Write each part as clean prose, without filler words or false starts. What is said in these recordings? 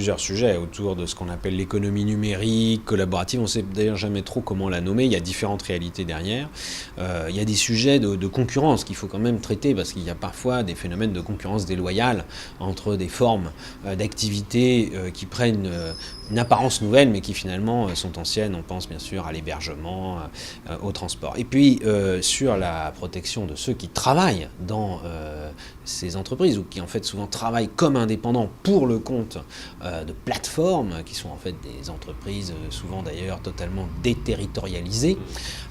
plusieurs sujets autour de ce qu'on appelle l'économie numérique, collaborative. On ne sait d'ailleurs jamais trop comment la nommer. Il y a différentes réalités derrière. Il y a des sujets de concurrence qu'il faut quand même traiter parce qu'il y a parfois des phénomènes de concurrence déloyale entre des formes d'activités qui prennent une apparence nouvelle mais qui finalement sont anciennes. On pense bien sûr à l'hébergement, au transport. Et puis sur la protection de ceux qui travaillent dans ces entreprises ou qui en fait souvent travaillent comme indépendants pour le compte de plateformes qui sont en fait des entreprises souvent d'ailleurs totalement déterritorialisées.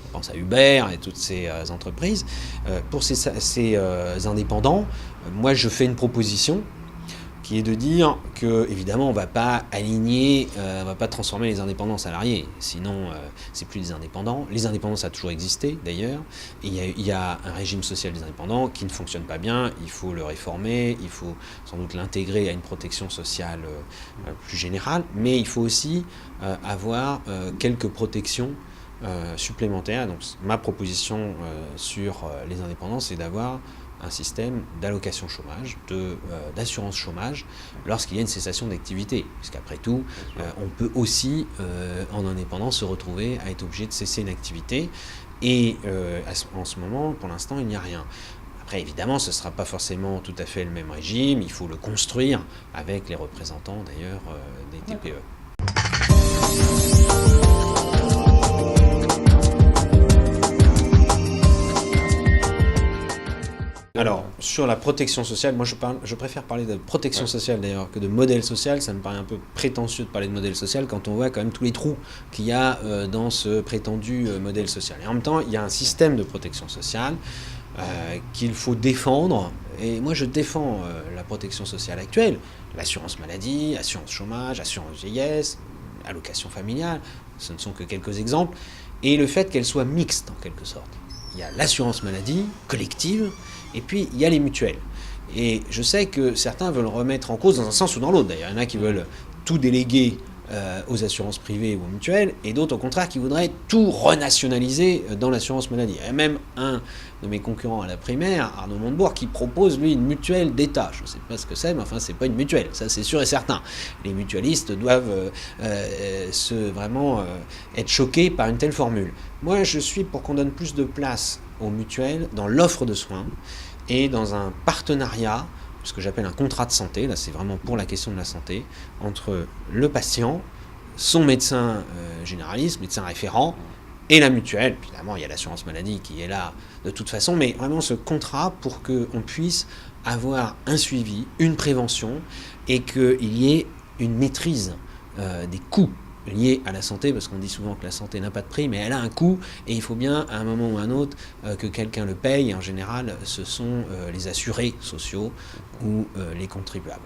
On pense à Uber et toutes ces entreprises. Pour ces indépendants, moi je fais une proposition qui est de dire que, évidemment, on ne va pas aligner, on ne va pas transformer les indépendants en salariés. Sinon, c'est plus des indépendants. Les indépendants, ça a toujours existé, d'ailleurs. Et il y a un régime social des indépendants qui ne fonctionne pas bien. Il faut le réformer. Il faut sans doute l'intégrer à une protection sociale plus générale. Mais il faut aussi avoir quelques protections supplémentaires. Donc, ma proposition sur les indépendants, c'est d'avoir un système d'allocation chômage, d'assurance chômage, lorsqu'il y a une cessation d'activité. Puisqu'après tout, on peut aussi, en indépendant, se retrouver à être obligé de cesser une activité. Et en ce moment, pour l'instant, il n'y a rien. Après, évidemment, ce ne sera pas forcément tout à fait le même régime. Il faut le construire avec les représentants, d'ailleurs, des TPE. Alors, sur la protection sociale, moi je préfère parler de protection sociale d'ailleurs que de modèle social. Ça me paraît un peu prétentieux de parler de modèle social quand on voit quand même tous les trous qu'il y a dans ce prétendu modèle social. Et en même temps, il y a un système de protection sociale qu'il faut défendre. Et moi je défends la protection sociale actuelle, l'assurance maladie, assurance chômage, assurance vieillesse, allocation familiale, ce ne sont que quelques exemples. Et le fait qu'elle soit mixte en quelque sorte. Il y a l'assurance maladie collective, et puis il y a les mutuelles. Et je sais que certains veulent remettre en cause dans un sens ou dans l'autre. D'ailleurs, il y en a qui veulent tout déléguer aux assurances privées ou aux mutuelles, et d'autres au contraire qui voudraient tout renationaliser dans l'assurance maladie. Il y a même un de mes concurrents à la primaire, Arnaud Montebourg, qui propose lui une mutuelle d'État. Je ne sais pas ce que c'est, mais enfin c'est pas une mutuelle, ça c'est sûr et certain. Les mutualistes doivent vraiment être choqués par une telle formule. Moi je suis pour qu'on donne plus de place aux mutuelles dans l'offre de soins et dans un partenariat, ce que j'appelle un contrat de santé, là c'est vraiment pour la question de la santé, entre le patient, son médecin généraliste, médecin référent, et la mutuelle. Évidemment, il y a l'assurance maladie qui est là de toute façon, mais vraiment ce contrat pour qu'on puisse avoir un suivi, une prévention, et qu'il y ait une maîtrise des coûts liés à la santé, parce qu'on dit souvent que la santé n'a pas de prix, mais elle a un coût, et il faut bien, à un moment ou à un autre, que quelqu'un le paye, et en général, ce sont les assurés sociaux ou les contribuables.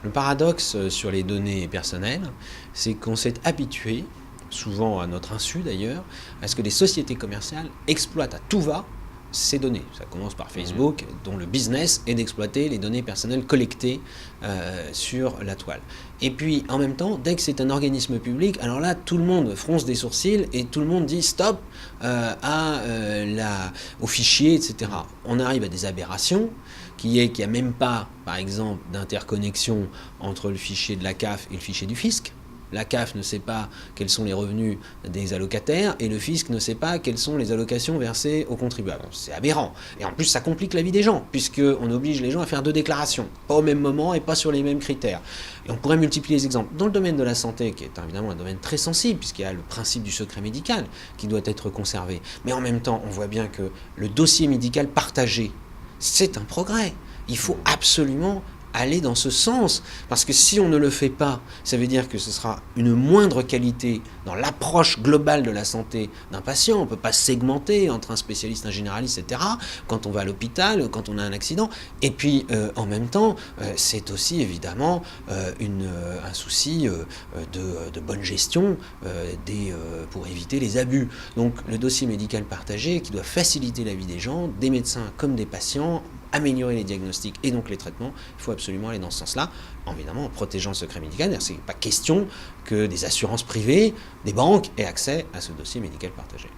Le paradoxe sur les données personnelles, c'est qu'on s'est habitué, souvent à notre insu d'ailleurs, à ce que les sociétés commerciales exploitent à tout va ces données. Ça commence par Facebook, dont le business est d'exploiter les données personnelles collectées sur la toile. Et puis, en même temps, dès que c'est un organisme public, alors là, tout le monde fronce des sourcils et tout le monde dit stop aux fichiers, etc. On arrive à des aberrations, qu'il n'y a même pas, par exemple, d'interconnexion entre le fichier de la CAF et le fichier du fisc. La CAF ne sait pas quels sont les revenus des allocataires et le fisc ne sait pas quelles sont les allocations versées aux contribuables. C'est aberrant. Et en plus, ça complique la vie des gens, puisqu'on oblige les gens à faire 2 déclarations, pas au même moment et pas sur les mêmes critères. Et on pourrait multiplier les exemples. Dans le domaine de la santé, qui est évidemment un domaine très sensible, puisqu'il y a le principe du secret médical qui doit être conservé, mais en même temps, on voit bien que le dossier médical partagé, c'est un progrès. Il faut absolument aller dans ce sens, parce que si on ne le fait pas, ça veut dire que ce sera une moindre qualité dans l'approche globale de la santé d'un patient. On ne peut pas segmenter entre un spécialiste, un généraliste, etc. quand on va à l'hôpital, quand on a un accident. Et puis, en même temps, c'est aussi évidemment un souci de bonne gestion pour éviter les abus. Donc, le dossier médical partagé qui doit faciliter la vie des gens, des médecins comme des patients, améliorer les diagnostics et donc les traitements, il faut absolument aller dans ce sens-là, évidemment en protégeant le secret médical. C'est pas question que des assurances privées, des banques aient accès à ce dossier médical partagé.